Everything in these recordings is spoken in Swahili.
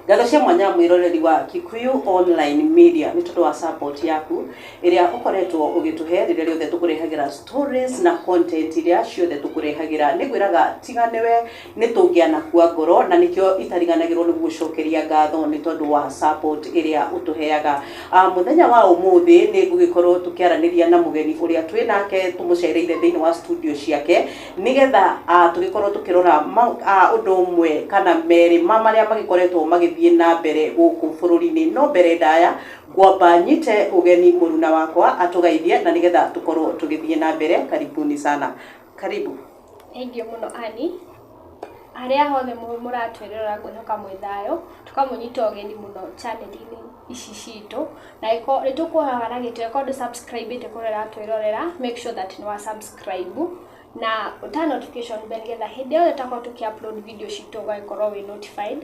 Gatho cia mwanya mwiroreri wa Kikuyu Online Media ni tondu wa support yaku iria ukoretwo ugituhe riria riothe tukurehagira stories na content iria ciothe tukurehagira ni gwiraga tiganewe ni tungiana kwa ngoro na nikio itariganagirwo ni gucokeria ngatho ni tondu wa support iria utuheaga. Muthenya wa umuthi ni gugikorwo tukiaraniria na mugeni uria twinake tumucereire thiini wa studio ciake nigetha tugikorwo tukirora undu umwe kana meri maria magikoretwo magithie na mbere guku bururi-ini no mbere ndaya ngwamba nyite ugeni muruna wakwa atugaithie na nigetha tukorwo tugithie na mbere. Karibuni sana. Karibu. Thank you muno Ani. Aria hothe muratwirira ngwihoka mwithayo tukamunyita ugeni muno channel-ini ici citu na iko ritukuhana gitwe subscribe te kurera twirorera, make sure that you are subscribe na uta notification bell getha hindi yothe takwa tuki-upload video citu gaikorwo we notified.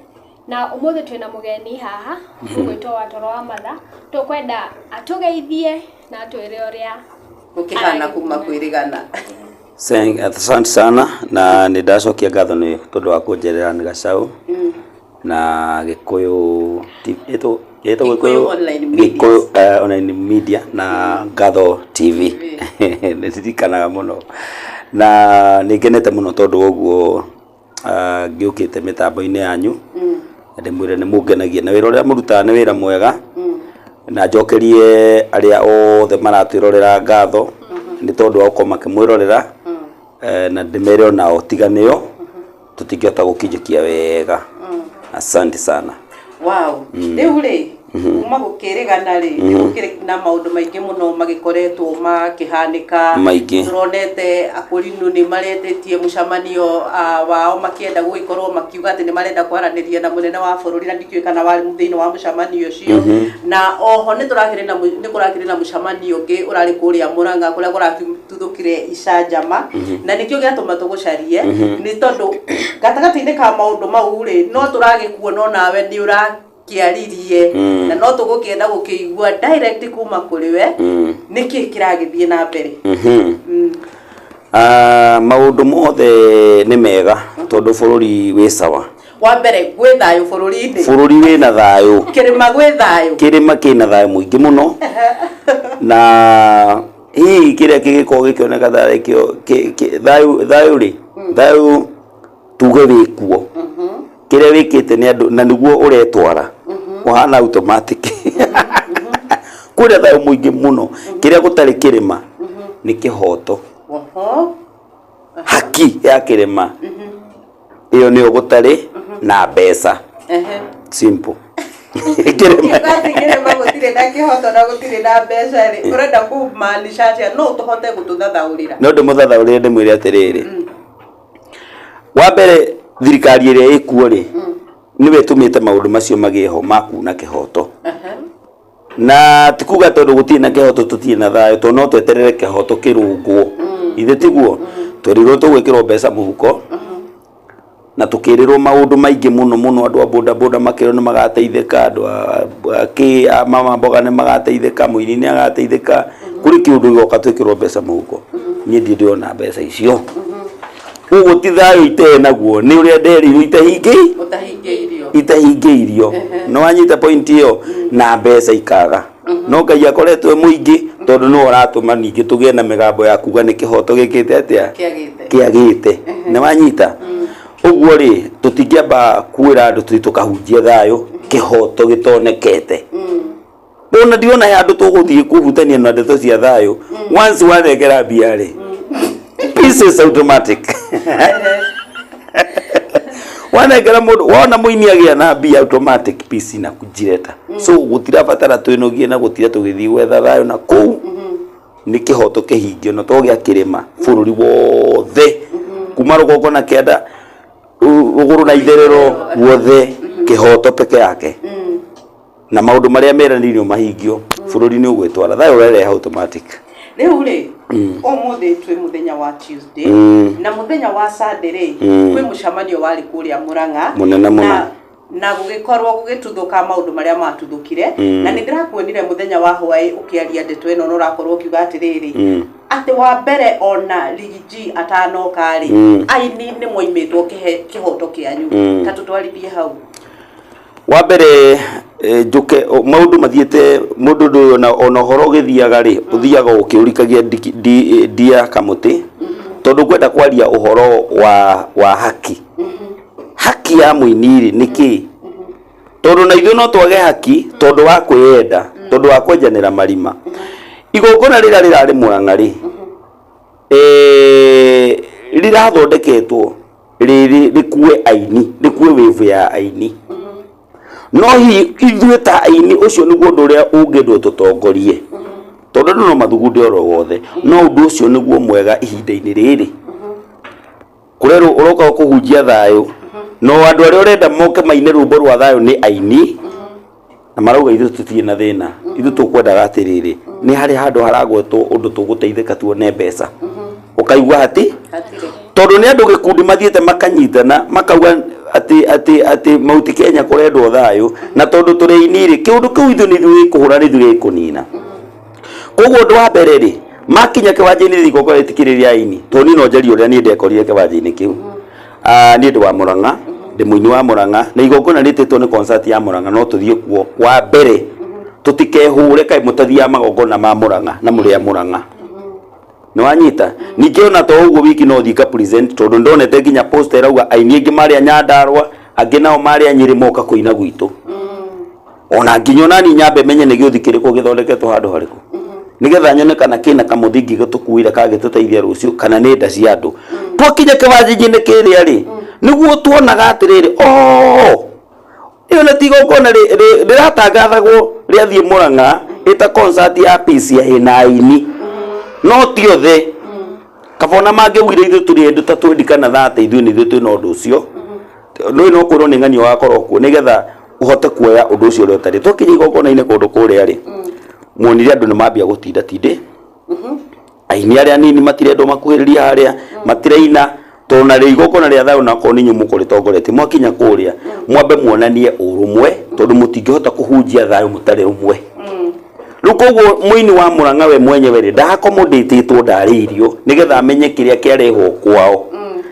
Na umuthi twina mugeni haha gwitwo wa Toro wa Matha tukwenda atugeithie na atwire uria ukihana kuma kwirigana. Asante sana na nidacokia ngatho ni tondu wa kunjerera ni Gacau na Gikuyu Gikuyu Online Media na Ngatho TV niririkanaga muno na ningenete muno tondu uguo ngiukite mitambo-ini yanyu ndimwire ni mungenagia na wira uria murutaga ni wira mwega na njokerie aria othe maratwirorera ngatho ni tondu wa uko makimwirorera na ndimere ona otiganio tutingihota gukinjukia wega. Asante sana. Wow. Riu ri kuma gukirigana ri gukire na maundu maingi muno magikoretwo makihanika turonete akurinu ni maretetie mucamanio wao makienda guikorwo makiuga ati ni marenda kwaraniria na munene wa bururi na ndikio kana wari thiini wa mucamanio ucio na oho ni kurakire na mucamanio ungi urari kuria Murang'a kuria kuratuthuthukire icanjama na nikio giatuma tugucarie ni tondu gatagati-ini ka maundu mau ri no turagikuona nawe ni kiaririe na no tugukienda gukigua direct kuma kuri we niki kiragithie na mbere. Maundu mothe ni mega tondu bururi wi sawa. Wa mbere gwi thayo bururi-ini, bururi wi na thayo, kirima gwi thayo, kirima kina thayo muingi muno na hii kiria kigiko gikioneka thayo ri thayo tuge wikuo kiria wikite ni andu na niguo uretwara uhana automatic kuria thayo muingi muno kiria gutari kirima ni kihoto haki ya kirima iyo ni gutari na mbeca simple kirima gutire na kihoto na gutire na mbeca ri urenda kumaanisha atia no tuhote gututhathaurira no ndimuthathaurire ndimwire atiriri wa mbere thirikari iria ikuo ri niwe tumite maundu macio magieho makuna kihoto na tikuga tondu gutire na kihoto tutire na thayo to no tweterere kihoto kirungwo ithe tiguo twerirwo tugwikirwo mbeca muhuko na tukirirwo maundu maingi muno andu a boda boda makiro ni magateithika andu a mama mboga ni magateithika muini ni agateithika kuri kiundu goka twikirwo mbeca muhuko ni ndiona mbeca icio ugo ti thayo ite naguo ni uria nderirwo itahingeirio no anyita point iyo na mbeca ikaga no Ngai akoretwe muingi tondu no uratuma ningi tugie na migambo ya kuga ni kihoto gikite atia kiagite ni wanyita uguo ri tutingiamba kwira andu tukahunjia thayo kihoto gitonekete ndona ndiona yandu tuguthie kuhutania na ndeto cia thayo once wanegera mbia ri peace is automatic wanegera mundu wona muini agia na mbia automatic peace na kujireta so gutira batara twinogie na gutira tugithii gwetha thayo na kuu ni kihoto kihingio na togia kirima bururi wothe kuma rugoko na kianda ruguru na itherero wothe kihoto peke yake na maundu maria meranirio mahingio bururi ni ugwitwara thayo urere automatic. Riu ri umuthi twi muthenya wa Tuesday na muthenya wa Sunday ri kwi mucamanio wari kuria Murang'a na gugikorwo gugituthuka maundu maria matuthukire na nindirakuonire muthenya wa hwai ukiaria ndeto ino no rakorwo kiuga atiriri ati wa mbere ona Ligi atanoka ri aini ni moimitwo kihoto kianyu tatutwarithie hau wa mbere njuke maundu mathiete mundu ndu ona horo githiaga ri uthiaga ukiurikagia dia kamuti tondu kwenda kwaria uhoro wa haki haki ya muini ri niki tondu na ithuĩ no twage haki tondu wa kwiyenda tondu wa kwenjanĩra marima igongona rĩrĩa rĩrarĩ Mũrang'a rĩ rĩrathondeketwo rĩkue aini rĩkue wĩvu ya aini no ithuĩ ta aini ũcio nĩguo ũndũ ũrĩa ũngĩendwo tũtongorie tondu no mathugunde oro wothe no ũndũ ũcio nĩguo mwega ihinda-inĩ rĩrĩ kũrerwo ũroka kũhunjia thayũ no andũ arĩa ũrenda moke maine rwĩmbo rwa thayũ nĩ aini na marauga ithuĩ tũtirĩ na thĩna ithuĩ tũkwendaga atĩrĩrĩ nĩ harĩ handũ haragwetwo ũndũ tũgũteithĩka tuone mbeca ũkaigua hati tondu nĩ andũ gĩkundi mathiĩte makanyitana makauga atĩ Mount Kenya kũrendwo thayũ na tondu tũrĩ aini rĩ kĩũndũ kĩu ithuĩ nĩ ithuĩ kũhũra nĩ ithuĩ gĩkũnina koguo ũndũ wa mbere rĩ makinya kĩwanja-inĩ igongona rĩtikĩrĩria aini tondũ no njarie ũrĩa niĩ ndekorire kĩwanja-inĩ kĩu niĩ ndĩ wa Mũrang'a ndĩ mũini wa Mũrang'a na igongona rĩtĩtwo nĩ concert ya Mũrang'a no tũthiĩ kuo wa mbere tũtikehũre kaĩ mũtathiaga magongona ma Mũrang'a na mũrĩ a Mũrang'a nĩ wanyita ningĩ ona to ũguo wiki no thika present tondu ndonete nginya poster auga aini aingĩ marĩ a Nyandarua angĩ nao marĩ a Nyĩrĩ moka kũina gwitũ ona nginya nani nyambe menye nĩ gĩũthi kĩrĩkũ gĩthondeketwo handũ harĩkũ nigetha nyone kana kĩna kamũthingi gũtũkuĩra kagĩtũteithia rũciũ kana nĩ nda cia andũ twakinya kĩwanja-inĩ kĩrĩa rĩ nĩguo tuonaga atĩrĩrĩ ĩyo nĩ tigongona rĩratangathagwo rĩathiĩ Mũrang'a ĩta concert ya peace ya ĩna aini no ti othe kabona mangĩugire ithuĩ tũrĩ endũ ta 20 kana 30 ithuĩ nĩ ithuĩ twĩna ũndũ ũcio nũĩ no kwĩrwo nĩ ng'ani wakorwo kuo nĩgetha ũhote kuoya ũndũ ũcio ũrĩa ũtarĩ twakinya igongona-inĩ kũndũ kũrĩa rĩ muonire andũ nĩ mambia gũtinda tindĩ aini arĩa nini matirendwo makuhĩrĩria harĩa matiraina tondũ na rĩ igongona rĩa thayũ na korwo nĩ inyuĩ mũkũrĩtongoretie mwakinya kũrĩa mwambe muonanie ũrũmwe tondũ mũtingĩhota kũhunjia thayũ mũtarĩ ũmwe rĩu koguo mũini wa Mũrang'a we mwenyewe rĩ ndakomodĩtĩtwo ndarĩirio nĩgetha amenye kĩrĩa kĩarehwo kwao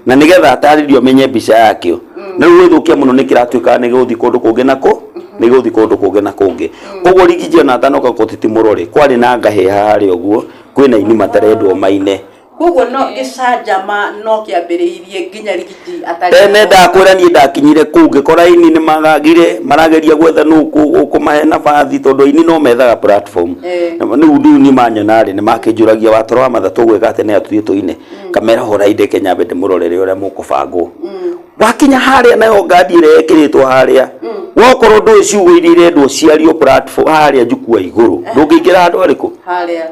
na nĩgetha atarĩrio amenye mbica yakĩo na rĩu gwĩthũkia mũno nĩ kĩratuĩkaga nĩ gũgũthiĩ kũndũ kũngĩ nako nĩ gũthiĩ kũndũ kũngĩ na kũngĩ koguo rigiji ona atanoka gũtitimũrwo rĩ kwarĩ na ngaheha harĩa ũguo kwĩna aini matarendwo maine koguo no gĩcanjama no kĩambĩrĩirie nginya rigiji atarĩ tene ndakwĩra niĩ ndakinyire kũu ngĩkora aini nĩ magagire marageria gwetha nũũ ũkũmahe nabathi tondũ aini no methaga platform rĩu niĩ manyona rĩ nĩ makĩnjũragia watoro wa matha tũgwĩka atĩ nĩ atuthiĩ tũine kamera hora Inde nyambe ndĩmũrorere ũrĩa mũkũbangwo wakinya harĩa nayo ngadi ĩrĩa ĩkĩrĩtwo harĩa wokorwo ndũĩ ciugo iria irendwo ciario platform harĩa njukua igũrũ ndũngĩingĩra handũ harĩkũ harĩa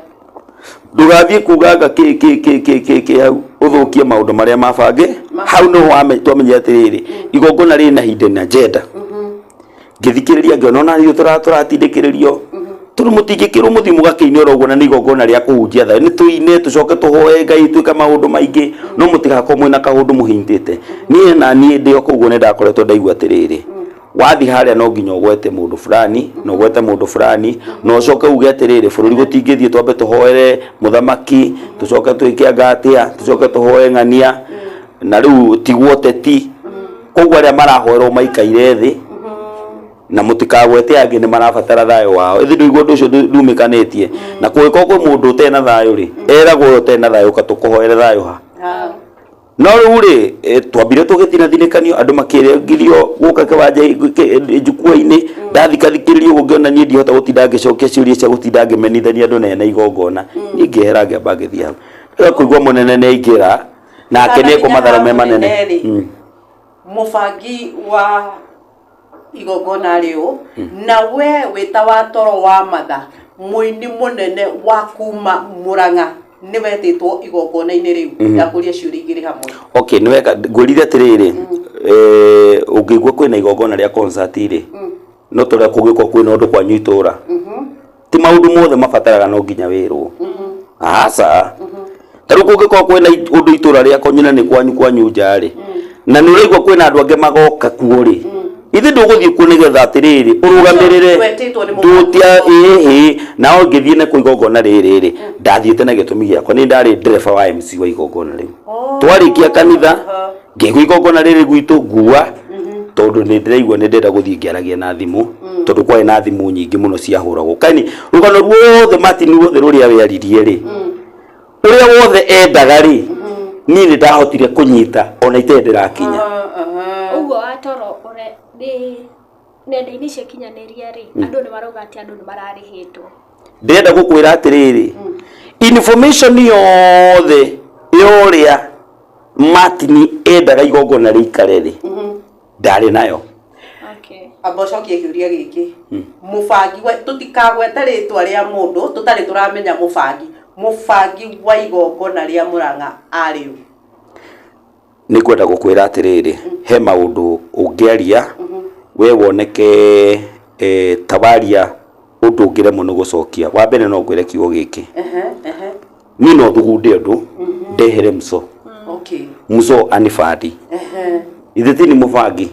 ndũgathiĩ kuganga kĩ hau ũthũkie maũndũ marĩa mabange hau no twamenye atĩrĩrĩ igongona rĩ na hidden agenda ngĩthikĩrĩria ngĩona ona niĩ tũratindĩkĩrĩrio tondũ mũtingĩkĩrwo mũthiĩ mũgakĩine oro ũguo na nĩ igongona rĩa kũhunjia thayũ nĩ tũine tũcoke tũhoe Ngai twĩka maũndũ maingĩ no mũtigakorwo mwĩna kaũndũ mũhingĩte niĩ na niĩ ndĩ o koguo nĩ ndakoretwo ndaigua atĩrĩrĩ wathi harĩa no nginya ũgwete mũndũ fulani na ũgwete mũndũ fulani na ũcoke uge atĩrĩrĩ bũrũri gũtingĩthiĩ twambe tũhoere mũthamaki tũcoke twĩke ngatia tũcoke tũhoe ng'ania na rĩu tigwo teti koguo arĩa marahoerwo maikaire thĩ na mũtikagwete angĩ nĩ marabatara thayũ wao ĩthĩ ndũigua ũndũ ũcio ndumĩkanĩtie na kũngĩkorwo kwĩ mũndũ ũtarĩ na thayũ rĩ eragwo ũyũ ũtarĩ na thayũ ũka tũkũhoere thayũ ha no rĩu rĩ twambire tũgĩtinathinĩkanio andũ makĩrengithio gũka kĩwanja njukua-inĩ ndathikathikĩrĩrio ũngĩona niĩ ndihota gũtinda ngĩcokia ciũria cia gũtinda ngĩmenithania andũ na igongona niĩ ngĩehera ngĩamba ngĩthiĩ hau rĩrĩa kũigua mũnene nĩ aingĩra nake nĩ ekũmathara me manene mũbangi wa igongona rĩu na we wĩta wa toro wa matha mũini mũnene wa kuma Mũrang'a nĩ wetĩtwo igongona-inĩ rĩu ndakũria ciũria igĩrĩ hamwe okay nĩ weka ngwĩrire atĩrĩrĩ ũngĩigua kwĩna igongona rĩa concert rĩ no tũrĩa kũngĩkorwo kwĩna ũndũ kwanyu itũũra ti maũndũ mothe mabataraga no nginya wĩrwo aca tarĩu kũngĩkorwo kwĩna ũndũ itũũra rĩakwa nyina nĩ kwanyu nja rĩ na nĩ ũraigua kwĩna andũ angĩ magoka kuo rĩ ithe ndũgũthiĩ kuo nĩgetha atĩrĩrĩ ũrũgamĩrĩre ndũtia nao ngĩthiĩ na igongona rĩrĩ rĩ ndathiĩte na gĩtũmi gĩakwa nĩ ndarĩ ndereba wa MC wa igongona rĩu twarĩkia kanitha ngĩgwa igongona rĩrĩ gwitũ ngua tondu ni ndiraigua ni ndenda guthii ngiaragia na thimu tondu kwai na thimu nyingi muno cia huragwo kaini rugano ruothe Martin ruothe ruria weririe ri uria wothe endaga ri ni ndahotire kunyita ona itendera kinya ugo atoro ore ni nenda-inĩ cia kinyanĩria ri andu ni marauga ati andu ni mararihitwo ndenda gukwira atiriri information yothe yoria Martin endaga igongona rĩikare ri ndari nayo. Okay. Abocokie kiuria giki. Mubangi wa tutikagweta ritwa ria mundu tutari turamenya mubangi wa igongona ria Murang'a ari u. Ni kwenda gukwira atiriri he maundu ungiaria we woneke tabaria undu ngire muno gucokia wa mbere no ngwire kiugo giki ni no thugunde undu ndehere mso. Okay. Mso anifadi ithiti ni mubangi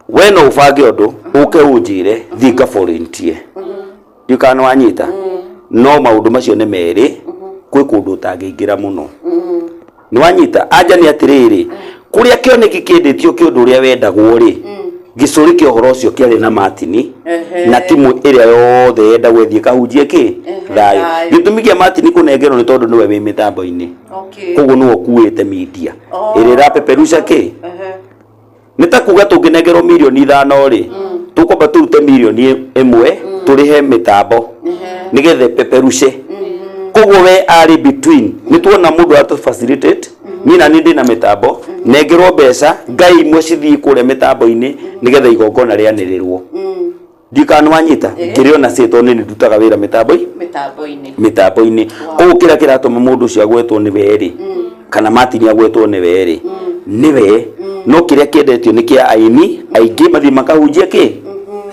we no ubangi undu uke unjire thinga volunteer ndikana wanyita no maundu macio ni meri kwi kundu utangiingira muno ni wanyita anja ni atiriri kuria kioneki kinditio kiundu uria wendagwo ri gicuri kia uhoro ucio kiari na Martin na timu iria yothe yenda gwethie kahunjie ki thayo gitumi kia Martin kunengerwo ni tondu niwe wi mitambo-ini koguo niwe kuite media iri rapeperusha ki nitakuga tunginengerwo milioni 5 ri tukomba turute milioni 1 turihe mitambo nigethe peperushe koguo we ari between nituona mundu atu facilitate nina nindi na mitambo nengerwo mbeca ngai imwe cithii kure mitambo-ini nigetha igongona rianirirwo ndikana wanyita ngiriona cito ni ndutaga wira mitambo-ini koguo kira kiratuma mundu ucio agwetwo ni weri kana Martin agwetwo ni weri niwe no kiria kiendetio ni kia aini aingi mathi makahunjia ki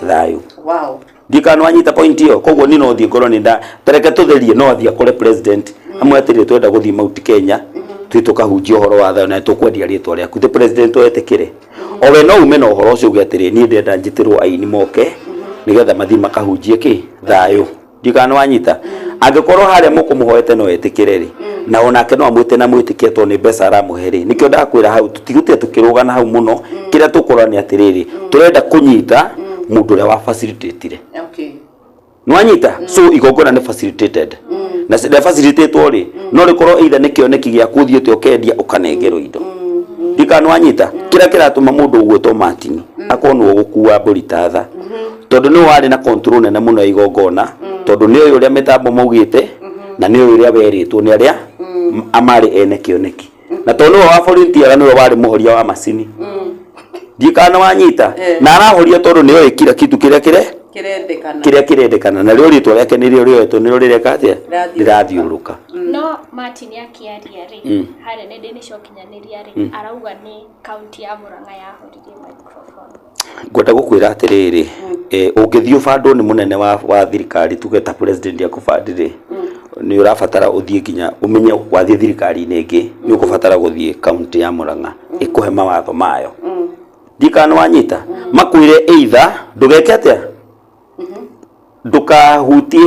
thayo. Wow. Ndikana wanyita point iyo koguo ni no thie ngoro ni nda tereke tutherie no athia kore president amwetirire twenda guthii Mount Kenya twitokahunjia uhoro wa thayo na tukwendia ritwa riaku the president wetikire owe no ume no uhoro ucio ugetire ni ndenda njitirwo aini moke nigetha mathi makahunjie ki thayo. Ndikana wanyita angikorwo haria mukumuhoete no etikire ri na onake no amwite na mwitikie to ni mbeca aramuheri nikio ndakwira hau tutigute tukirugana hau muno kiria tukorwa ni atiriri turenda kunyita mundu ria wa facilitate. Okay. Nwanyita so igongona ni facilitated na sida facilitated ri no rikorwo either ni kioneki gia kuthio te ukendia ukanengerwo indo ndikana wanyita kira kiratuma mundu ugwetwo Martin akonwo gukua mburi tatha tondu ni wari na control nene muno igongona tondu ni uyu ria mitambo maugite na ni uyu ria weritwo ni aria amari ene kioneki na tondu wa volunteer ni wari muhoria wa macini ndikana wanyita na arahoria tondu ni oy kira kitu kiria kirendekana na rio ritwa riake ni rio rioetwo ni rio rireka atia rirathiuruka no Martin akiaria ri hare nenda-inĩ cia ũkinyanĩria ri arauga ni kaunti ya Murang'a yahoririe microphone. Ngwenda gukwira atiriri ungithio bando ni munene wa thirikari tugeta president ya kubandire ni urabatara uthie kinya umenye wathie thirikari-ini ingi ni ukubatara guthie kaunti ya Murang'a ikuhe mawatho mayo ndikana wanyita makwire either ndugeke atia ndukahutie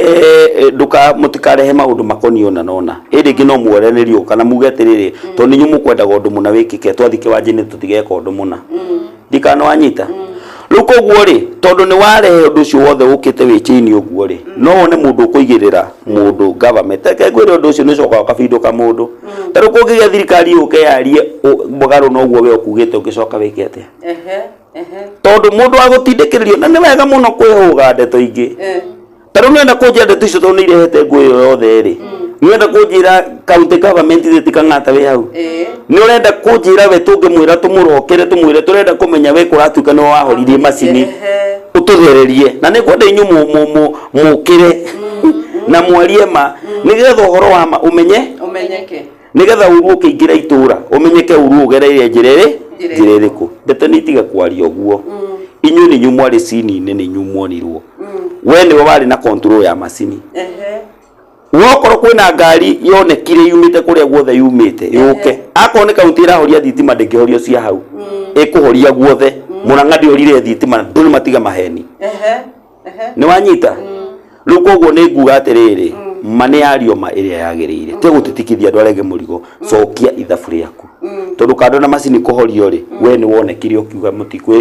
mutikare maundu makonio na nona indi no muorenirio kana muge atiriri to ni nyumu kwenda gondu muna wikike twathike wanjini tutigeka undu muna ndikana wanyita ruko guo ri tondu ni warehe undu ucio wothe ukite wichini uguo ri no one mundu kuigirira mundu government eke gwire undu ucio ni coka kabindo ka mundu taru kungigia thirikari uke yarie mugaru no guo we ukugite ugicoka wike atia tondu mundu agutindikiririo na ni wega muno kwihuga ndeto ingi taru nenda kunjira ndeto icio tondu irehete nguo yothe ri nenda kunjira county government itikangata we hau ni urenda kunjira we tungimwira tumurokere tumwire turenda kumenya we kuratuka no wahoririe macini ututhererie na ni kwenda inyu mukire na mwarie ma nigetha uhoro wa ma umenyeke nigetha uruo kiingira itura umenyeke uruo gereire njirere ku ndeto ni tiga kwaria uguo inyu ni nyumwa ri sini ni nyumwo nirwo we ni wari na control ya macini wokoro kwina ngari yonekire yumite kuria guothe yumite yuke akone kaunti irahoria thitima ndingihorio cia hau ikuhoria guothe Murang'a ndiorire thitima nduri matiga maheni ni wanyita riu koguo ni nguga atiriri mane ario ma iria yagirire te gutitikithia andu arege murigo cokia ithabu riaku tondu kando na macini kuhorio ri we ni wonekire ukiuga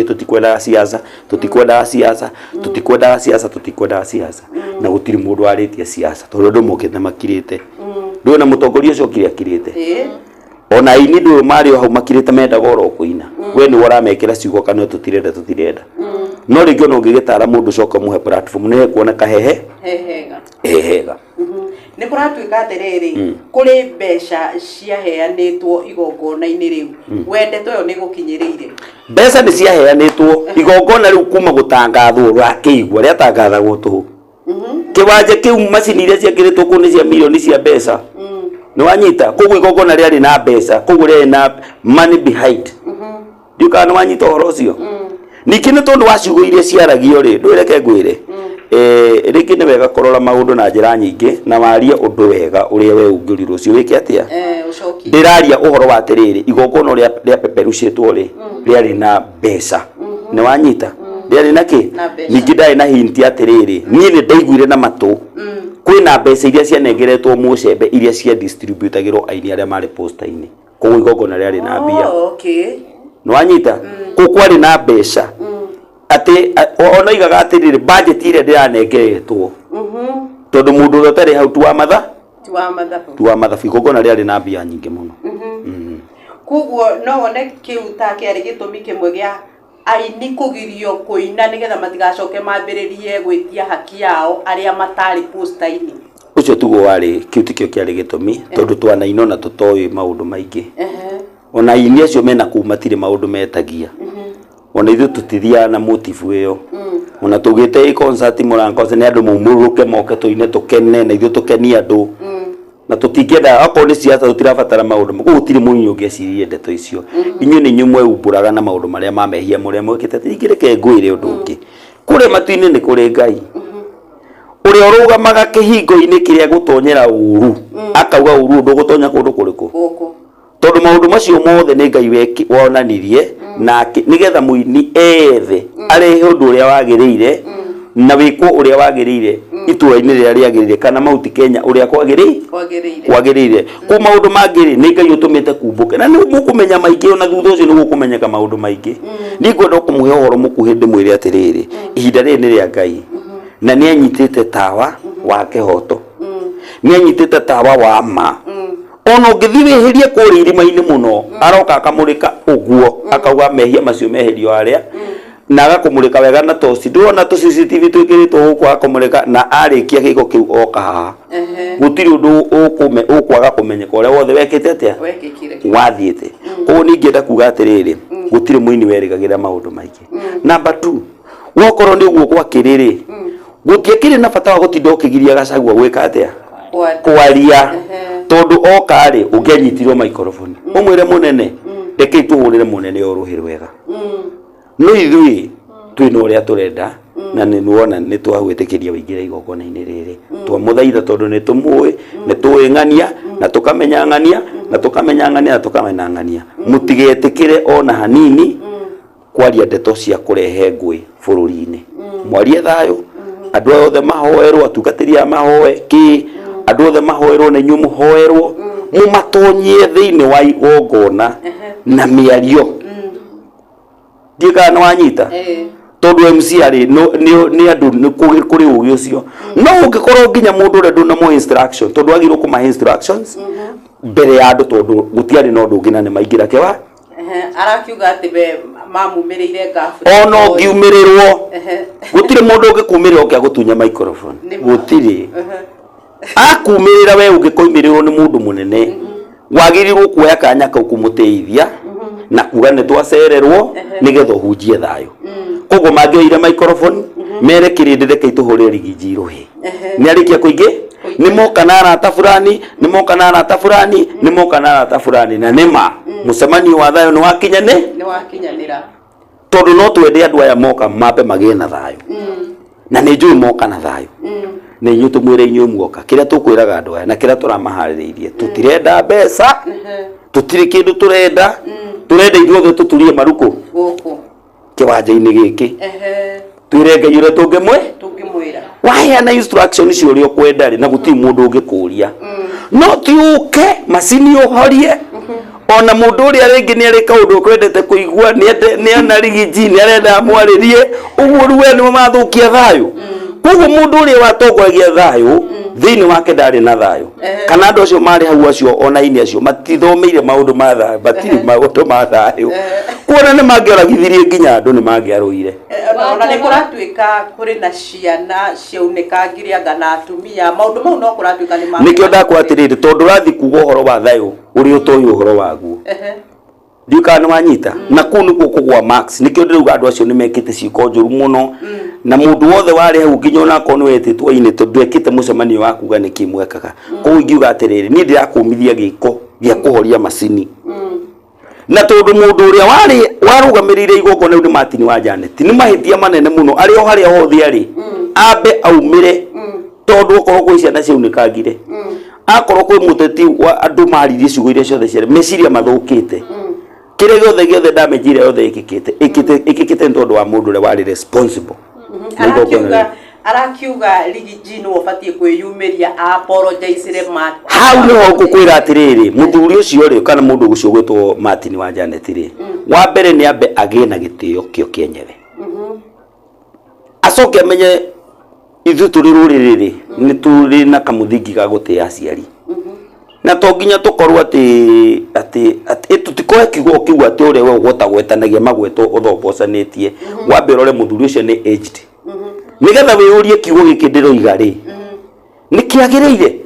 tutikwendaga siasa tutikwendaga siasa tutikwendaga siasa tutikwendaga siasa na gutiri mundu aritie siasa tondu andu mokite makirite ndona mutongoria ucio kire akirite ona ini ndu mari hau makirite menda goro kuina we ni waramekira ciugo kana tutirenda no ringi no ngigitara mundu coka muhe platform ne kuoneka hehega ni kuratuika atiriri kuri mbeca ciaheanitwo igongona-ini riu wendete yo ni gukinyiriire mbeca ni ciaheanitwo igongona riu kuma gutangathwo rwa kiigwa ria tangathagwo tu kiwanja kiu macini iria ciakiritwo ku ni cia milioni cia mbeca ni wanyita koguo igongona riari na mbeca koguo riari na money behind ndiuka ni wanyita horo ucio niki ni tondu wa ciugo iria ciaragio ri ndwireke ngwire riki ni wega korora maundu na njira nyingi na waria undu wega uria we ungirirwo cio wiki atia ucoki ndiraria uhoro wa atiriri igongona ria peperucitwo ri riari na mbeca ni wanyita riari na ki ningi ndai na hinti atiriri nie ni ndaiguire na matu kwina mbeca iria cianengeretwo mucembe iria cia distributagirwo aini aria mari posta-ini koguo igongona riari na mbia ni wanyita kukwari na mbeca ati ona igaga atiriri budget iria ndiranengeretwo tondu mundu utari hau tuwa mathabu igongona riari na mbia nyingi muno koguo no wone kiu ta kiari gitumi kimwe gia aini kugirio kuina nigetha matigacoke mambiririe gwitia haki yao aria matari posta-ini ucio tugo wari kiu tikio kiari gitumi tondu twanaino na tutoi maundu maingi ona ini acio mena kumatire maundu metagia ona ithu tutithia na motive iyo ona tugite i concert murango ne andu mumuruke moke tuine tukene na ithu tukenia andu na tutingenda akoro ni ciata tutirabatara maundu muko gutiri munyu ngecirie ndeto icio inyu ni nyumwe umburaga na maundu maria mamehia muria mwekite tingireke ngwire undu ungi kure matuine ni kure ngai uri orugamaga kihingo-ini kiria gutonyera uru akauga uru ndu gutonya kundu kuriku tondu maundu macio mothe ni ngai wonanirie na nigetha muini ethe ari undu uria wagiriire na wikwo uria wagiriire itura-ini riria riagiriire kana mauti Kenya uria kwagiriire ku maundu mangiri ni ngai utumite kumbuke na ni mukumenya maingi ona thutha ucio ni gukumenyeka maundu maingi ni ngwenda kumuhe uhoro mukuhi ndimwire atiriri ihinda riri ni ria ngai na ni anyitite tawa wa kihoto ni anyitite tawa wa ma ono ngithi wihirie kuri irima-ini muno aroka akamurika uguo akauga mehia macio meherio aria na agakumurika wega na toci ndona to CCTV twikiritwo huko akumurika na arikia giko kiu oka haha gutiri undu ukwaga kumenyeka uria wothe wekite atia wathiite koguo ni ngienda kuga atiriri gutiri muini werigagira maundu maingi number 2 wokorwo ni uguo kwa kiriri gutiekire na bata wa gutinda ukigiria gacagua gwika atia kwaria tondu okari ungenyitirwo microphone umwire munene reke tuhurire munene oruhiri wega no ithui twina uria turenda na ni nuona ni twagwitikiria wingira igongona-ini riri twamuthaitha tondu ni tumui ni tuingania na tukamenyangania na tukamenangania mutigetikire ona hanini kwaria ndeto cia kurehe ngui bururi-ini mwarie thayo andu othe mahoerwo atungatiria mahoe ki andu othe mahoerwo na nyumu hoerwo mumatonyie thiini wa igongona na miario ndikana wanyita tondu MC ari ni andu kuri ugi ucio no ungikorwo nginya mundu ure ndu na mo instruction tondu agirwo kuma instructions mbere ya andu tondu gutiari no ndu ngina ni maingira kewa arakiuga ati be mamumirire ngafu ono ngiumirirwo gutire mundu ungikumirira ukia gutunya microphone gutire akumirira we ungikoimirirwo ni mundu munene wagirirwo kuoya kanya kau kumutethia na kuga ni twacererwo nigetha hunjie thayo koguo mangioire microphone mere kirindire kaituhure rigiji ruhi ni arikia kuingi ni moka na arata fulani ni moka na arata fulani ni moka na arata fulani na nima mucemanio wa thayo ni wakinyanira tondu no twende andu aya moka mape magie na thayo na ni njui moka na thayo ni inyu tumwire inyu muoka kiria tukwiraga andu aya na kiria turamaharireirie tutirenda mbeca tutiri kindu turenda ithuothe tuturie maruku guku kiwanja-ini giki twire ngai uria tungimwira waheana instruction icio uria ukwenda ri na gutiri mundu ungikuria no tiuke macini uhorie ona mundu uria ringi ni ari kaundu kwendete kuigua ni ana rigiji ni arenda mwaririe uguo ruwe ni mathukia thayo koguo mundu uria watongoragia thayo thiini wake ndari na thayo kana andu acio mari hau acio ona ini acio matithomeire maundu ma thayo batiri maundu ma thayo kuona ni mangioragithirie nginya andu ni mangiaruire ona ni kuratuika kuri na ciana ciaunikangire ngana atumia maundu mau no kuratuika ni ma nikio ndakwatirire tondu rathi kuga uhoro wa thayo uri utoyi uhoro waguo ndikana wanyita na kunu kugwa max nikio ndiruga andu acio ni mekite ciiko njuru muno na mundu wothe wari hau nginya ona kono wetitwo ine tondu ekite mucemanio wa kuga ni kimwekaga koguo ingiuga atiriri ni ndirakumithia giko gia kuhoria macini na tondu mundu uria warugamirire igongona ni Martin wa Janet ni mahitia manene muno ari o haria hothe ari ambe aumire tondu okorwo kwa ciana ciaunĩkangire akorwo kwa muteti wa andu maririe ciugo iria ciothe ciare meciria mathukite kire giothe damejire yothe ikikite tondu wa mundu uria wari responsible arakiuga Rigiji no obatie kwiyumiria apologize hau niho ngukwira atiriri muthuri ucio ri kana mundu ucio gwitwo Martin wa Janet ri wa mbere ni ambe agie na gitio kio kienyewe acoke amenye ithu turi ruriri ni turi na kamuthingi ga gutia aciari na to nginya tukorwo ati tutikoe kiugo kiugo ati uri we ugota gwetanagia magweto uthombocanetie wa mbere ore muthuri ucio ni aged nigetha wiurie kiugo giki ndiroiga ri ni kiagiriire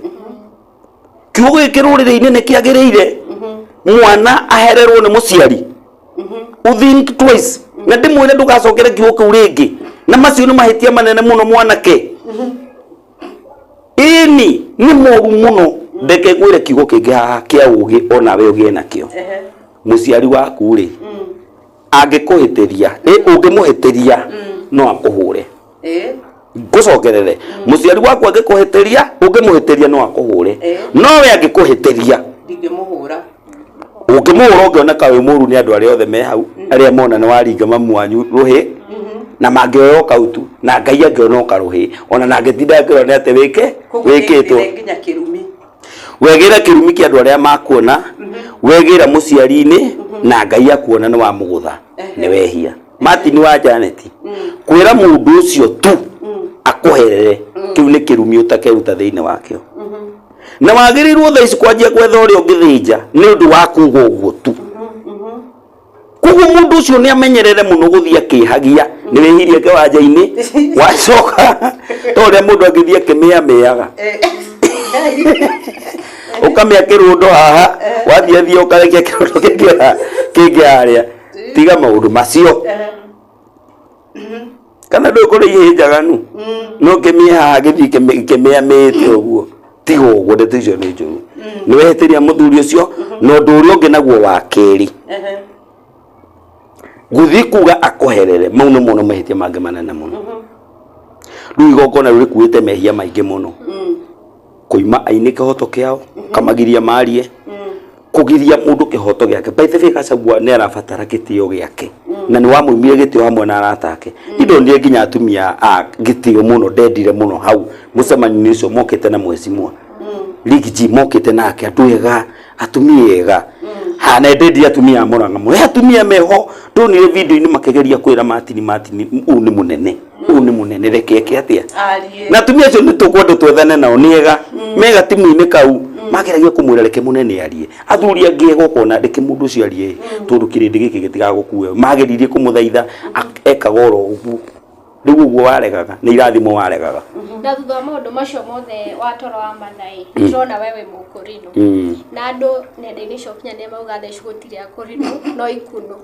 kiugo giki ruriri-ini ni kiagiriire mwana ahererwo ni muciari think twice na ndimwire ndugacokere kiugo kiu ringi na macio ni mahitia manene muno mwanake ini ni moru muno ndeke gwire kiugo kingi haha kia ugi ona we ugie nakio muciari waku ri angikuhitiria ungimuhitiria no akuhure ngucokerere muciari waku angikuhitiria ungimuhitiria no akuhure no we angikuhitiria ndingimuhura ungimuhura ungioneka wi muru ni andu aria othe me hau aria mona ni waringa mamu wanyu ruhi na mangioyoka utu na Ngai angionoka ruhi ona na ngetinda ngiro ni ate wikitwo nginya kirumi wegira kirumi kia andu aria makuona wegira muciari-ini na Ngai akuona ni wa mugutha ni wehia Martin wa Janet kwira mundu ucio tu akuherere kiu ni kirumi utakeruta thiini wakio na wagirirwo tha ici kwanjia gwetha uria ungithinja ni undu wa kuga uguo tu kuguo mundu ucio ni amenyerere muno guthia kihagia ni wehirie kiwanja-ini wacoka toria mundu angithia kimiamiaga ukamia kirundo haha wathia ukarekia kirundo kingi haria tiga maundu macio kana ndukuri ihijaganu no kimia haha githi kimiamite uguo tigo uguo ndeto ni njuru ni wehetiria muthuri ucio no nduri ungi naguo wa keri guthi kuga akuherere mau no muno mahitia mange manene muno riu igongona ruri kuite mehia maingi muno kuima aini kihoto kiao kamagiria marie kugiria mundu kihoto giake baithe Gachagua ni arabatara gitio giake na ni wamuimire gitio hamwe na aratake indo ndie nginya atumia gitio muno ndendire muno hau mucemani ucio mokite na mwecimwa Rigiji mokite nake atuega atumiega hana ndendire atumia moranga mwe atumia meho ndonire video-ini makegeria kwira Martin u ni munene rekeke atia na atumia acio nitukwenda twethane nao niega mega timu-ini kau mageragia kumwira reke munene arie athuri angiego kona reke mundu ucio arie tondu kirindi giki gitigagukue mageririe kumuthaitha ekagoro ugu riu uguo waregaga ni irathimo waregaga na thutha maundu macio mothe watoro wa mathai turona wewe mukurino na andu nenda-ini cio kinyania mauga theci gutire akurino no ikuno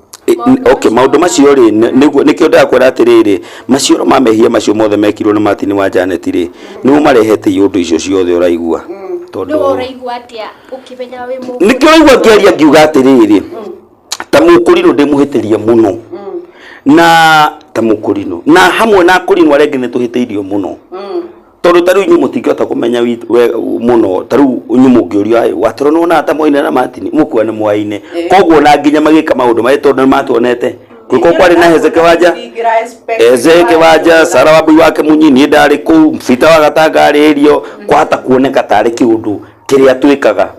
okay maundu macio ri nikio ndakwira atiriri macioro ma mehia macio mothe mekirwo ni Martin wa Janet ri ni marehete iundu icio ciothe uraigua tondu uraigua atia ukimenya wi mukurino nikio uraigua ngiaria ngiuga atiriri ta mukurino ndimuhitirie muno na ta mukurino na hamwe na kurino arengi ni tuhiteirio muno tondu tariu nyu mutingihota kumenya muno tariu nyu mungioria watoro no na ta moine na Martin mukua ni mwaine koguo na nginya magika maundu mai tondu matuonete kuko kwari na Hezeke waja Sara Wambui wake munyini ndari ku mfita wa gatanga aririo kwata kuoneka tari kiundu kiria twikaga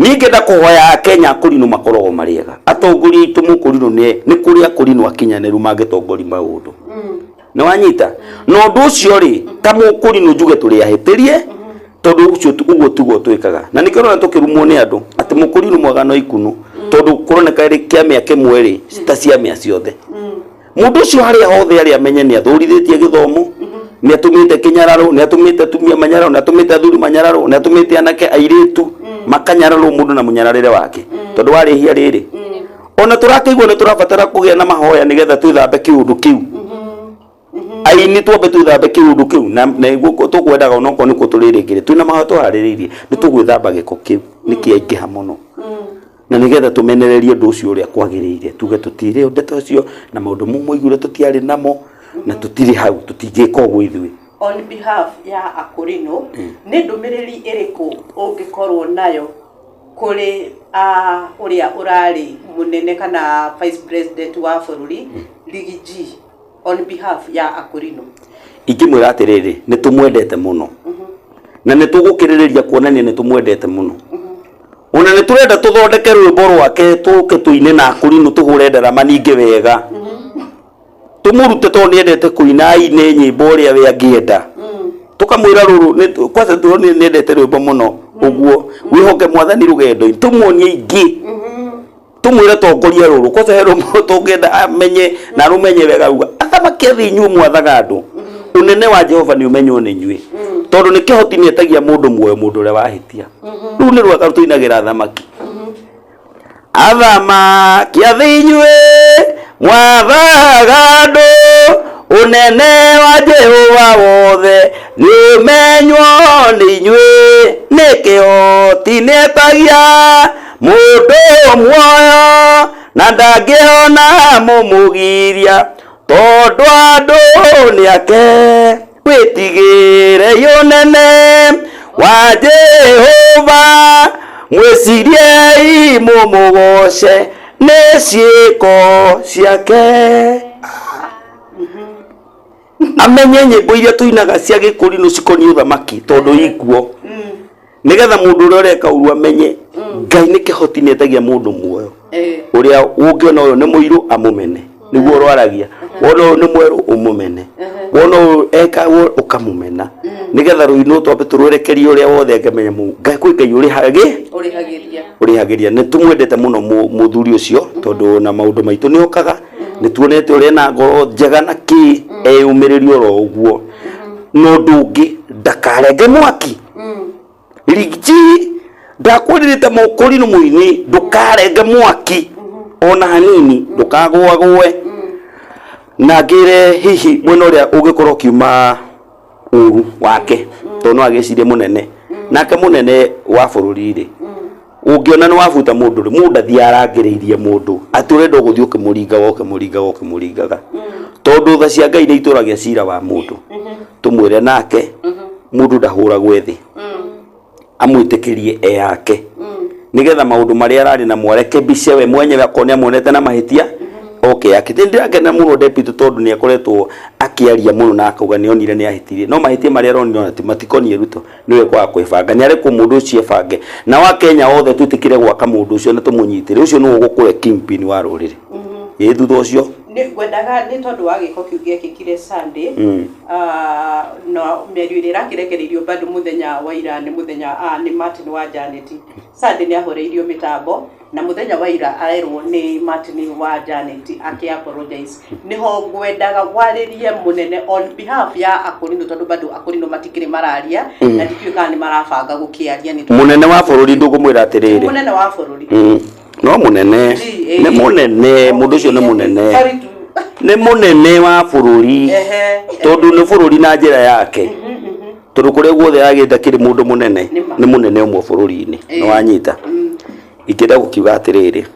ningenda kuhoya Kenya Akurino makorogo mariega atongori itu mukurino ni kuri Akurino akinyaneru magitongori maundu no wanyita no ndu ucio ri kamukurino njuge turi ahitirie tondu ucio uguo tugo twikaga na nikirona tukirumwo ni andu ati mukurino mwagano ikunu tondu kuroneka ri kiamia kimwe ri citacia mia ciothe mundu ucio hari hothe ari amenye ni athurithetie githomo ni atumite kinyararo ni atumite tumia manyararo ni atumite athuri manyararo ni atumite anake airitu makanyararo mundu na munyararire wake tondu wari hia riri ona turakeigwo ni turabatara kugia na mahoya nigetha twithambe kiundu kiu aini twambe twithambe kiundu kiu na iguo tukwendaga onoko niko turirikire twina mahoya twariririe ni tugwithamba giko kiu nikiaingiha muno na nigetha tumenererie ndu ucio uria kwagirire tuge tutire ndeto ucio na maundu mumwe tutiari namo na tutiri hau tutingika uguo ithui. On behalf ya Akurino ni ndumiriri iriku ungikorwo nayo kuri uria urari munene kana vice president wa bururi Rigiji on behalf ya Akurino? Ingimwira atiriri ni tumwendete muno na ni tugukiririria kuonania ni tumwendete muno ona ni turenda tuthondeke rwimbo rwake tuke tuine na Akurino tuhure ndarama ninge wega tumurute tondu niendete kuina ine nyimbo ria we angienda tukamwira ruru kwanza tuone niendete rwimbo muno uguo wihoke mwathani rugendo tumuonie ingi tumwire tongoria ruru kwanza hero tungenda amenye na rumenye wega uga athamaki athinyu mwathaga andu unene wa Jehova ni umenyo ni nyui tondu ni kihoti ni etagia mundu muoyo mundu ria wahitia riu ni rwaka tuinagira thamaki athamaki athinyu mwathaga andu unene wa Jehova wothe ni umenywo ni nyui ni kihoti ni etagia mundu muoyo na ndangiona mumugiria tondu andu ni ake witigire yonene wa Jehova mwicirie mumugoce ni ciiko ciake amenye nyimbo iria tuinaga cia Gikurino cikoni uthamaki tondu ikuo nigetha mundu uria ureka uru amenye Ngai ni kihoti ni etagia mundu muoyo uria ungiona uyu ni muiru amumene niguo rwaragia wona uyu ni mweru umumene wona uyu eka ukamumena nigetha ruino twambe turwerekerie uria wothe ngamenya Ngai kwi Ngai urihagiria ni tumwendete muno muthuri ucio tondu na maundu maitu ni okaga ni tuonete uria na ngoro njega na ki eyumiririo ro uguo no ndungi ndakarenge mwaki Rigiji ndakwirite Mukurino muini ndukarenge mwaki ona hanini ndukagwagwe na ngire hihi mwena uria ugikorwo kiuma uru wake tono agicirie munene nake munene wa bururi ri ungiona ni wabuta mundu ri mundu athiarangiriirie mundu aturenda guthio kimuringaga tondu tha cia Ngai ni ituragia cira wa mundu tumwire nake mundu ndahuragwe thi amwitikirie yake nigetha maundu maria arari na mwareke bice we mwenyewe akonia muonete na mahitia okay akitindira muno deputy tondu ni akoretwo akiaria muno na akauga ni onire ni ahitirie no mahitia maria aronire ati matikonie ruto niwe kwa kwibanga ni ariko mundu ucio bange na wa Kenya othe tutikire gwaka mundu ucio na tumunyitire ucio no gukure kingpin wa ruriri thutha ucio ni gwendaga ni tondu wa giko kiu giekikire Sunday no merio ira kirekereirio bado muthenya wa ira ni muthenya ni Martin wa Janet Sunday ni ahoreirio mitambo na muthenya wa ira arerwo ni Martin wa Janet aki apologize niho gwendaga waririe munene on behalf ya Akurino tondu bado Akurino matikire mararia na ndituika ni marabanga gukiaria ni munene wa bururi ndugumwira atiriri munene wa bururi no munene ni munene mundu ucio ni munene ni munene wa bururi tondu ni bururi na njira yake tondu kuria guothe agenda kiri mundu munene ni munene umwe bururi-ini no wanyita ikenda gukiuga atiriri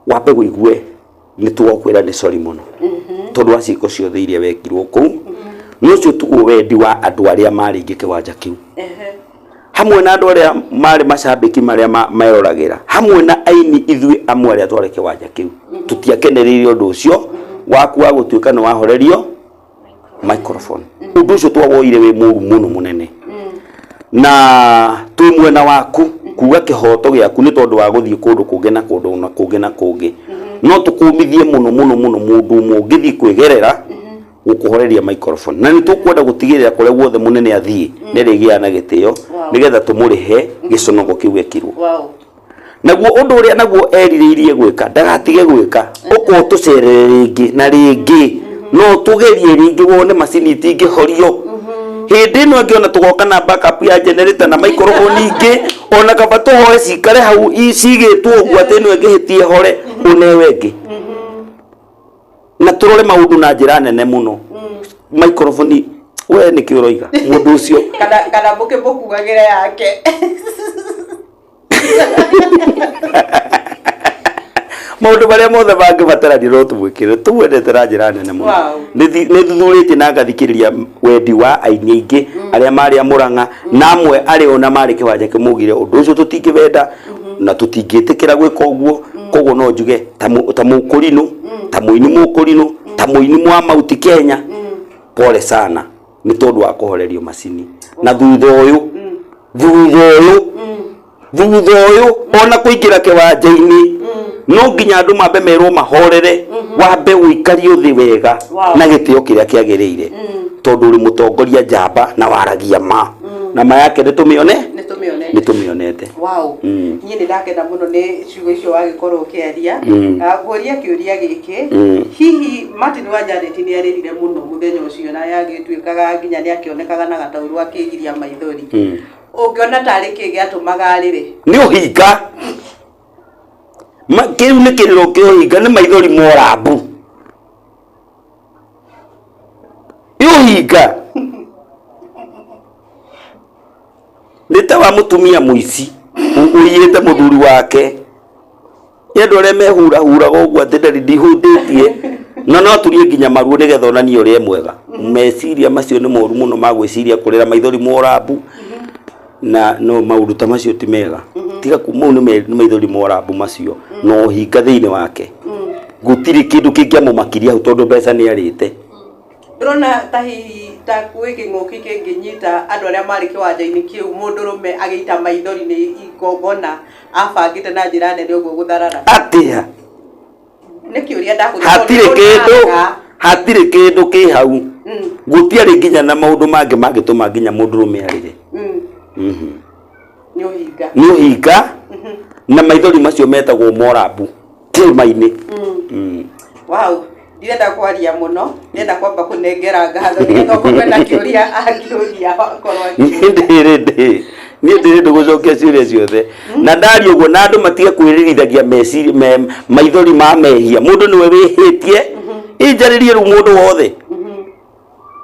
wape guigue ni tugokwira ni sorry muno tondu wa ciiko ciothe iria wekirwo kuu ni ucio tugu wendi wa andu aria mari ngi kiwanja kiu hamwe na andu aria mari macambiki maria maeroragira hamwe na aini ithui amwe aria tware kiwanja kiu tutiakeneririe undu ucio waku wa gutuika no wahorerio microphone undu ucio twawoire we muru muno munene na twi mwena waku kuga kihoto giaku ni tondu wa guthie kundu kungi na kundu na kungi na kungi no tukumithie muno mundu mungithi kwigerera gukuhoreria microphone na ni tukwenda gutigirira kure guothe munene athie nirigia na gitio nigetha tumurihe giconogo kiu gekirwo naguo undu uria naguo eririirie gwika ndagatige gwika uko tucerere ringi na ringi no tugerie ringi wone macini itingihorio hindi no ngiona tugoka na backup ya generator na microphone ingi ona kaba tuhoe cikare hau icigitwo uguo ati no ngihitie hore unewe ngi na turore maundu na njira nene muno microphone we ni kiuroiga mundu ucio kana buke bukugagire yake maundu maria mothe bangibatarania no tumwikire tumwendete na njira nene muno ni thuthurite na ngathikiriria wendi wa aini aingi aria mari Murang'a na amwe ari ona mari kiwanja kimugire undu ucio tutingibenda na tutingitikira gwika uguo koguo no njuge ta mukurinu ta muini mukurinu ta muini mwa Mauti Kenya pole sana ni tondu wa kuhorerio macini na thutha uyu ona kuingira kiwanja-ini no nginya andu mambe merwo mahorere wambe uikario thi wega na gitio kiria kiagiriire tondu uri mutongoria njamba na waragia ma na mayake ni tumionete nie ni ndakenda muno ni ciugo icio wagikorwo ukiaria guoria kiuria giki hihi Martin Wanjaneti ni aririre muno muthenya ucio na yagituikaga nginya ni akionekaga na gatauru akigiria maithori ungiona tari kigiatumaga arire ni uhinga kiu ni kiriro kiuhinga ni maithori morambu yuhinga nita wa mutumia muici uyirite muthuri wake yendu re mehura uguo atenderi ndihunditie no turie nginya maruo nigetha onani uri mwega meciria macio ni moru muno magwiciria kurira maithori morambu na no maundu ta macio ti mega tiga kumau ni maithori morambu macio no hinga thiini wake gutiri kindu kingiamumakiria hu tondu mbeca ni arite rona ta kwiki ngoki kinginyita andu aria mari kiwanja-ini kiu mundurume agiita maithori ni igongona abangite na njira nene uguo gutharara atia ni kiuria ndaku hatire kindu ki hau gutiari nginya na maundu mangi mangituma nginya mundurume arire ni uhinga na maithori macio metagwo morambu kilmaini ndirenda kwaria muno ndirenda kwamba kunengera ngatho nigetha kwenda kiuria akiuria korwo ni ndirenda gucokia ciuria ciothe na ndari uguo na andu matige kwiririthagia meciri maithori ma mehia mundu niwe wihitie injaririe ru mundu wothe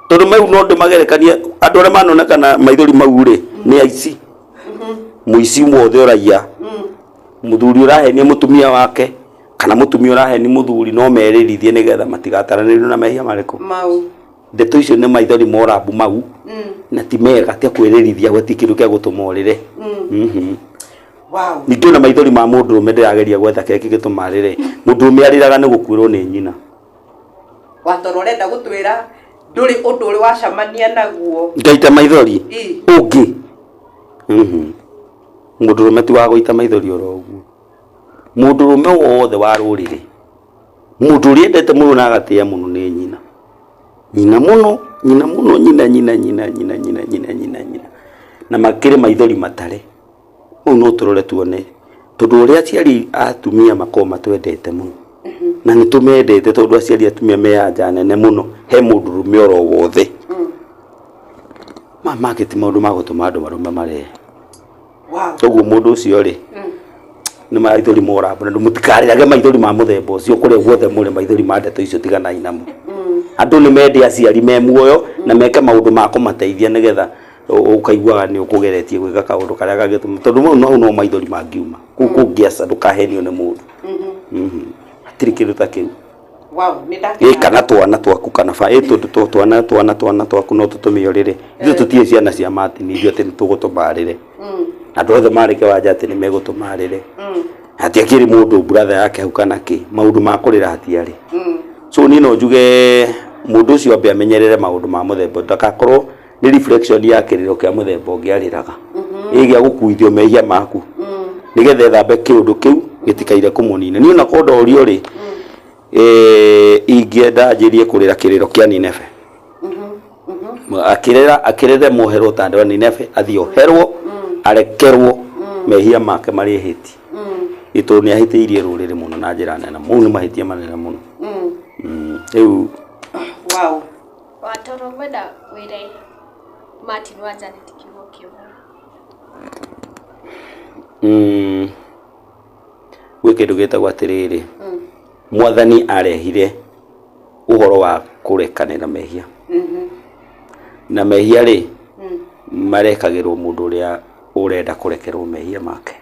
tondu mau no ndimagerekania andu aria manonekana maithori mau ri ni aici muici wothe uraia muthuri urahenia mutumia wake kana mutumia uraheni muthuri no meririthie nigetha matigataranirio na mehia mariku mau ndeto icio ni maithori morambu mau na ti mega tia kwiririthia gwati kindu kia gutumorire ningi na maithori ma mundurume ndirageria gwetha keki gitumarire mundurume ariraga ni gukwirwo ni nyina watoro renda gutwira nduri undu uri wacamania naguo ngaita maithori ungi mundurume ti wa guita maithori oro uguo mundurume wothe wa rurire mundu uri endete muno na agatia muno ni nyina muno nyina na makire maithori matare no turore tuone tondu uri aciari atumia makoma twendete muno na ni tumendete tondu aciari atumia meyanja nene muno he mundurume oro wothe mama giti maundu magutuma andu marume mare toguo mundu ucio ri ni maithori morambu na mutikarage maithori ma muthemba ucio kuria guothe muri maithori ma ndeto icio tiganai namo andu ni mende aciari me muoyo na meke maundu ma kumateithia nigetha ukaiguaga ni ukugeretie gwika kaundu karia gagituma tondu mau no maithori mangiuma kungiaca ndukahenio ni mundu atiri kindu ta kiu kana twana twaku kana tondu twana twaku no tutumio riri ithu tutie ciana cia Martin ithu ati nitugutumarire andu othe mari kiwanja ati ni megutumarire ati akiri mundu brother yake hau kana ki maundu ma kurira hatiari so ni no njuge mundu ucio ambe amenyerere maundu ma muthemba ndakakorwo ni reflection ya kiriro kia muthemba ungiariraga igia gukuithio mehia maku nigetha thambe kiundu kiu gitikaire kumunina ni ona kondo uri uri ingienda njirie kurira kiriro kia Nineve akirere mohero tande wa Nineve athio herwo arekerwo mehia make mari hiti itu ni ahitiirie ruriri muno na njira nene muno mahitia manene muno eu wow watoro wenda wire Martin wa Janet kiugo kiugo gwike ndugitagwa atiriri mwathani arehire uhoro wa kurekanira mehia na mehia ri marekagirwo mundu uria urenda kurekerwo mehia make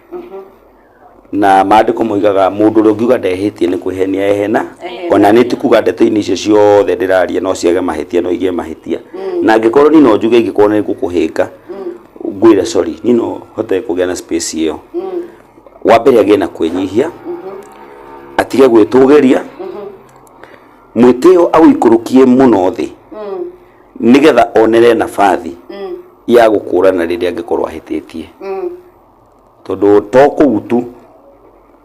na maandiko moigaga mundu uria ungiuga ndehitie ni kwihenia ehena ona ni tikuga ndeto-ini icio ciothe ndiraria no ciage mahitia no igie mahitia na angikorwo ni no njuge ingikorwo ni gukuhinga ngwire sorry ni no hote kugia na space iyo wa mbere agie na kwenyihia atige gwitugeria mwitio au ikurukie muno thi nigetha onere nafathi ya gukurana riria angikorwo ahititie tondu to kuutu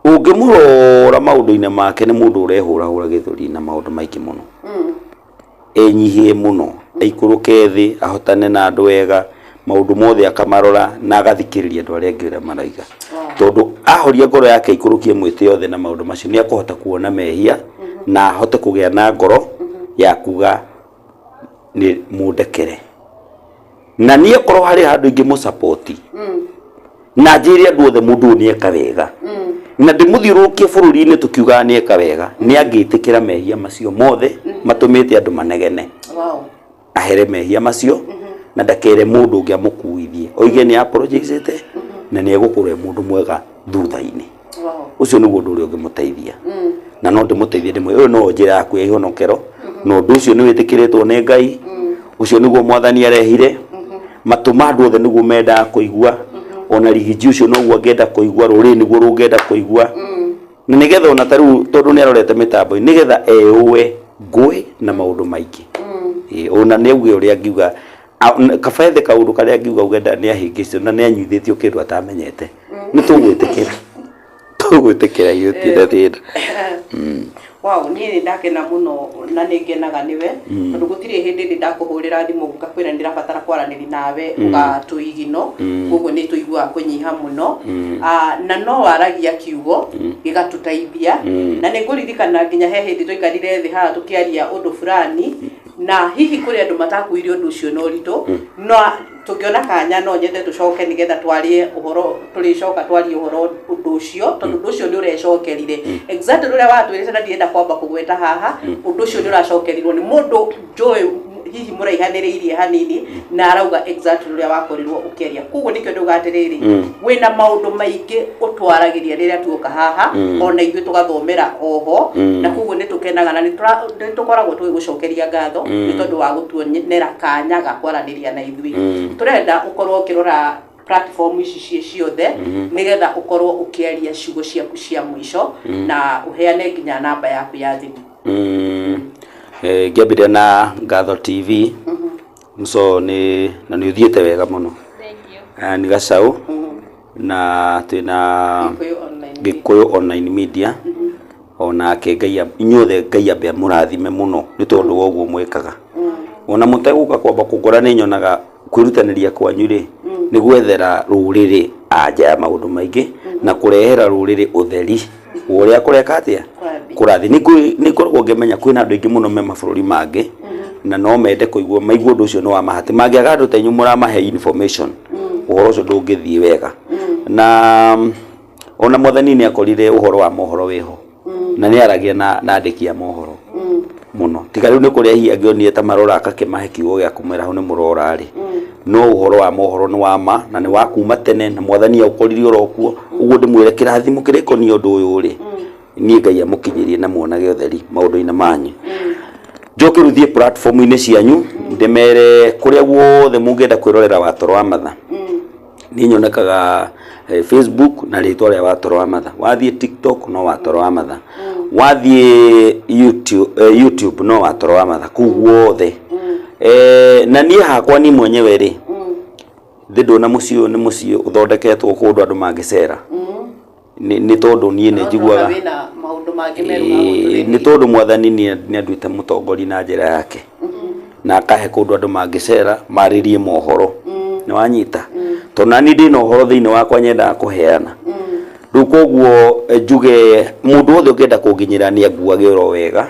ungimurora maundu-ini make ni mundu urehura githuri na maundu maingi muno enyihie muno aikuruke thi ahotane na andu wega maundu mothe akamarora na agathikiriria andu aria angi maraiga tondu ahoria ngoro yake ikurukie mwitio thi na maundu macio ni akuhota kuona mehia na ahote kugia na ngoro ya kuga ni mundekere na nie korwo hari handu ingi mu support na njiri andu othe mundu ni eka wega na ndimuthiurukie bururi-ini tukiuga ni eka wega ni angitikira mehia macio mothe matumite andu manegene ahere mehia macio na ndakere mundu ungi amukuithie oige ni apologizete na ni egukure mundu mwega thutha-ini ucio niguo undu uria ungimuteithia na no ndimuteithie ndimwe uyu no njira yaku ya ihonokero no ndu ucio ni witikiritwo ni Ngai ucio niguo mwathani arehire matuma andu othe niguo menda kuigua ona rigiji ucio noguo angenda kuigua ruri niguo rungenda kuigua na nigetha ona taru tondu ni arorete mitambo nigetha ewe ngui na maundu maingi ona ni auge uria ngiuga kabaethe kaundu karia ngiuga ugenda ni ahingicio na ni anyuithitio kindu atamenyete ni tugwitikira yutire thina wow ni ndakena muno na ni ngenaga niwe tondu gutiri hindi ndi ndakuhurira thimu ngakwira ndirabatara kwaraniri nawe ugatuigino gugu ni tuigua kunyiha muno na no waragia kiugo gigatutaithia na ni nguririkana nginya he hindi twikarire thi haha tukiaria undu fulani na hihi kuri andu matakuirie undu ucio no rito no tukiona kanya no nyende tucoke nigetha twarie uhoro turicoka twarie uhoro undu ucio tondu undu ucio ni urecokerire exactly uria watwirite na ndienda kwamba kugweta haha undu ucio ni uracokerirwo ni mundu njoi hihi muraihaniriirie hanini na arauga exactly uria wakorirwo ukiaria kuguo nikyo ndugatiriri wina maundu maingi utwaragiria riria tuoka haha ona ithu tugathomera oho na kuguo nitukenaga na nitukoragwo tugigucokeria ngatho ni tondu wa gutuonera kanya ga kwaraniria na ithui turenda ukorwo ukirora platform ici ciothe nigetha ukorwo ukiaria ciugo ciaku cia mwisho na uheane nginya namba yaku ya thimu ngiambire na Ngatho TV so ni na ni uthiete wega muno ni Gacau na twina Gikuyu online media ona ke Ngai inyothe Ngai ambe murathime muno ni tondu woguo mwekaga ona muteguka kwamba kugora ni nyonaga kwirutaniria kwanyu ri ni gwethera ruriri anja ya maundu maingi na kurehera ruriri utheri uria kureka atia kurathi ni korwo ngemenya kwina andu ingi muno me mabururi mangi na no mende kuigua maigua undu ucio no wa mahati mangiaga andu tenyu muramahe information uhoro ucio ndungithie wega na ona mwathani ni akorire uhoro wa mohoro wiho na ni aragia na andiki ya mohoro muno tiga riu ni kuria hi angionire ta marora akakimahe kiugo gia kumwira hu ni murora ri no uhoro wa mohoro ni wa ma na ni wa kuma tene na mwathani aukorire orokuo uguo ndimwire kirathimu kirikoni undu uyu ri ni Ngai amukinyirie na muonage utheri maundu-ini manyu njoke ruthie platform-ini cianyu ndemere kuria guothe mungenda kwirorera Watoro wa Matha ni nyonekaga Facebook na ritwa ria Watoro wa Matha wathie TikTok no Watoro wa Matha wathie YouTube no Watoro wa Matha kuguothe na ni hakwa ni mwenyewe ri thindo na mucio ni mucio uthondeketwo kundu andu mangicera ni tondu nie ne njiguaga ni tondu mwathani ni anduite mutongori na njira yake na akahe kundu andu mangicera maririe mohoro ni wanyita to nani ndi no horo thiini wakwa nyenda kuheana riu koguo njuge mundu wothe ukienda kunginyira ni aguage ro wega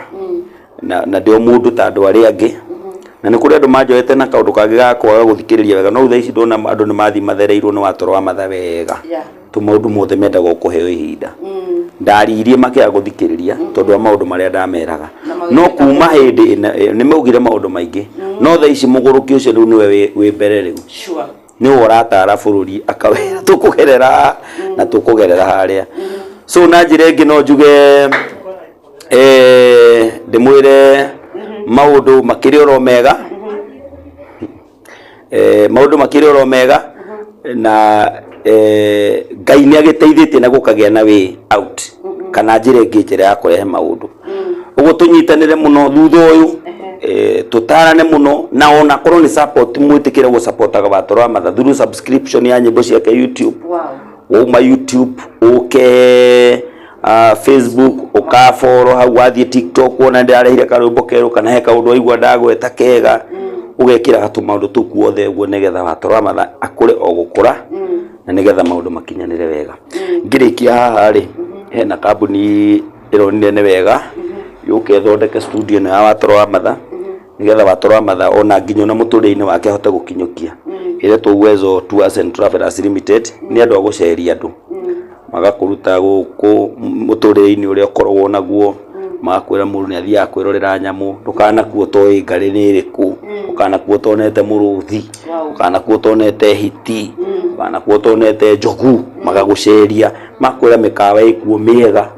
na ndio mundu ta andu aria angi na ni kuri andu manjoete na kaundu kangi ga kwaga guthikiriria wega no thaici ndona andu ni mathi mathereirwo ni watoro wa matha wega tu maundu mothe mendaga kuheo ihinda ndaririe makia guthikiriria tondu wa maundu maria ndameraga no kuma hindi ni maugire maundu maingi no thaici muguruki ucio riu niwe wi mbere riu ni uratara bururi akawira tukugerera na tukugerera haria so na njire ngi no njuge ndimwire maundu makiri oro mega maundu makiri oro mega na Ngai ni agiteithitie na gukagia na way out kana njire ngi njira ya kurehe maundu uguo tunyitanire muno thutha uyu tutarane muno na ona korwo ni support mwitikire gu supportaga watoro wa matha through subscription ya nyimbo ciake YouTube uma YouTube uke Facebook ukafollow hau wathie TikTok wona ndarehire karumbo keru kana he kaundu igwa ndagweta kega ugekira gatu maundu tu kuothe uguo nigetha watoro wa matha akure o gukura na nigetha maundu makinyanire wega ngirikia haha ri hena kambuni ironire ni wega yuke thondeke studio na watoro wa matha nigetha watoro wa matha ona nginyo na muturire-ini wake ahote gukinyukia ile tu Uwezo Tours and Travelers Limited ni andu aguceria andu magakuruta guku muturire-ini uria ukorwo naguo makwira mundu ni athia kwirorera nyamu ndukana kuo toi ngari ni iriku ukana kuo tonete muruthi ukana kuo tonete hiti ukana kuo tonete njogu magaguceria makwira mikawa ikuo miega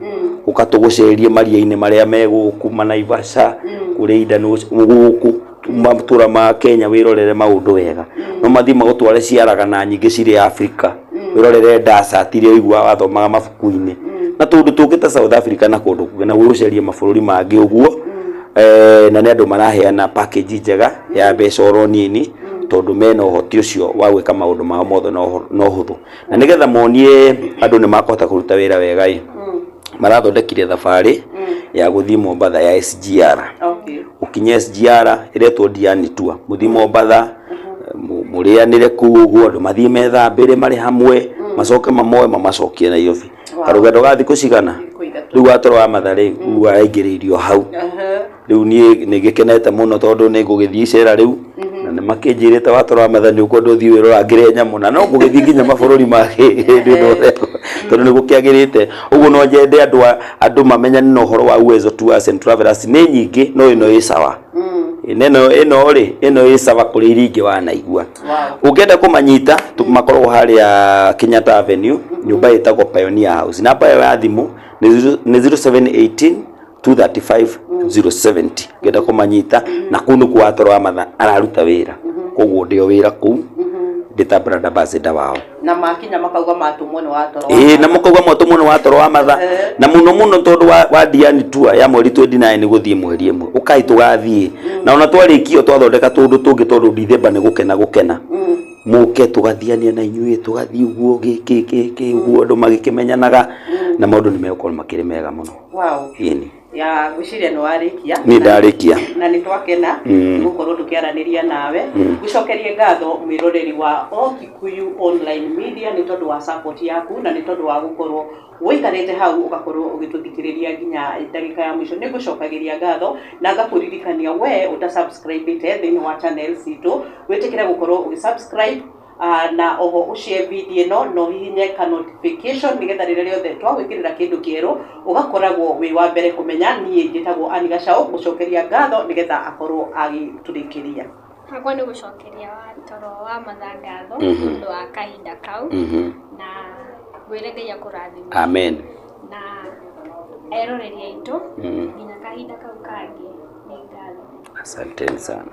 ukatuguceria maria-ini maria meguku Naivasha kuri indanu guku matura ma Kenya wirorere maundu wega no mathi magutware ciaraga na nyingi ciri Africa wirorere desert iria igwa wathomaga mabuku-ini na tundu tukita South Africa na kundu na guceria mabururi mangi uguo na ni andu maraheana package njega ya mbeca oro nini tondu mena uhoti ucio wa gwika maundu mao mothe no huthu na nigetha monie andu ni makota kuruta wira wega marathondekire thabari ya guthii Mombatha ya SGR ukinye SGR iretwo Diani Tour muthii Mombatha murianire kuguo andu mathii methambire mari hamwe macoke mamoe mamacokie Nairobi karugendo ga thiku cigana riu watoro wa matha riu araingiririo hau riu ni gikenete muno tondu ni ngugithii icera riu na ni makinjirite watoro wa matha ni ukwenda uthii wiroragire nyamu na no ngugithii nginya mabururi mangĩ tondu ni gukiagirite uguo no njende andu mamenyane na uhoro wa Uwezo Tours and Travelers ni nyingi no ino isawa ino isawa kuri iringi wanaigua ukienda kumanyita makorwo haria Kenyatta Avenue nyumba itagwo Pioneer House namba ya thimu ni 0718 235 070 ukienda kumanyita na kunu kwa watoro wa matha araruta wira koguo ndio wira ku ndita brand ambassador wao na makinya makauga matumwo ni watoro na makauga matumwo ni watoro wa matha na muno tondu wa Diani Tour ya mweri 29 ni guthii mweri 1 ukai tugathii na ona twarikio twathondeka tundu tungi tondu December ni gukena muke tugathiania na inyuĩ tugathii uguo giki uguo andu magikimenyanaga na maundu ni megũkorwo makiri mega muno ini ya guciria no warikia ni ndarikia na ni twakena gukorwo tukiaraniria nawe gucokerie ngatho mwiroreri wa Okikuyu Online Media ni tondu wa support yaku na ni tondu wa gukorwo wikarite hau ugakorwo ugituthikiriria nginya ndagika ya mwisho ni gucokagiria ngatho na ngakuririkania we uta subscribe thini wa channel citu witikire gukorwo ugisubscribe na oho ushare video no hihinye ka notification nigetha rĩrĩa rĩothe twagwĩkĩrĩra kĩndũ kĩerũ ugakoragwo wĩ wa mbere kũmenya niĩ njĩtagwo Ann Gacaũ gucokeria ngatho nigetha akorwo agĩtũrĩkĩria hakwa nĩ gucokeria watoro wa matha ngatho nĩ wa kahinda kau na gwĩre Ngai akũrathime amen na eroreri aitũ nginya kahinda kau kangĩ nĩ ngatho asante sana